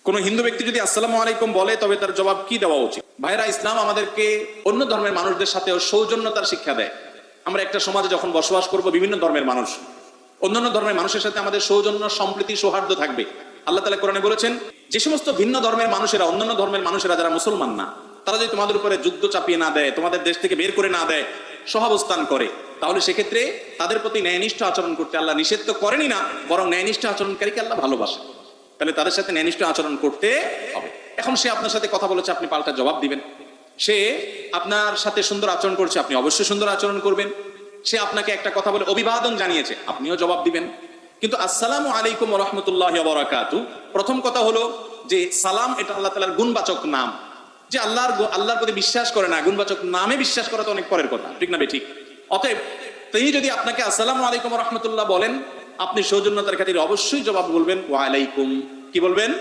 কোন হিন্দু ব্যক্তি যদি আসসালামু আলাইকুম বলে তবে তার জবাব কি দেওয়া উচিত? ভাইরা, ইসলাম আমাদেরকে অন্য ধর্মের মানুষদের সাথেও সৌজন্যতার শিক্ষা দেয়। আমরা একটা সমাজে যখন বসবাস করব, বিভিন্ন ধর্মের মানুষ, অন্যান্য ধর্মের মানুষের সাথে আমাদের সৌজন্য, সম্প্রীতি, সৌহার্দ্য থাকবে। আল্লাহ তাআলা কোরআনে বলেছেন, যে সমস্ত ভিন্ন ধর্মের মানুষেরা, অন্যান্য ধর্মের মানুষেরা যারা মুসলমান না, তারা যদি তোমাদের উপরে যুদ্ধ চাপিয়ে না দেয়, তোমাদের দেশ থেকে বের করে না দেয়, সহাবস্থান করে, তাহলে সেক্ষেত্রে তাদের প্রতি ন্যায়নিষ্ঠ আচরণ করতে আল্লাহ নিষেধ তো করেনি না, বরং ন্যায়নিষ্ঠ আচরণকারীকে আল্লাহ ভালোবাসে। তাহলে তাদের সাথে ন্যায়নিষ্ঠ আচরণ করতে হবে। এখন সে আপনার সাথে কথা বলেছে, আপনি পাল্টা জবাব দিবেন। সে আপনার সাথে সুন্দর আচরণ করছে, আপনি অবশ্যই সুন্দর আচরণ করবেন। সে আপনাকে একটা কথা বলে অভিবাদন জানিয়েছে, আপনিও জবাব দিবেন। কিন্তু আসসালামু আলাইকুম ওয়া রাহমাতুল্লাহি ওয়া বারাকাতুহু, প্রথম কথা হলো যে সালাম এটা আল্লাহ তাআলার গুণবাচক নাম। যে আল্লাহর প্রতি বিশ্বাস করে না, গুণবাচক নামে বিশ্বাস করা তো অনেক পরের কথা, ঠিক না বেঠিক? অতএব তিনি যদি আপনাকে আসসালামু আলাইকুম ওয়া রাহমাতুল্লাহ বলেন, আপনি সৌজন্যতার খাতিরে অবশ্যই জবাব বলবেন ওয়া আলাইকুম। কি বলবেন?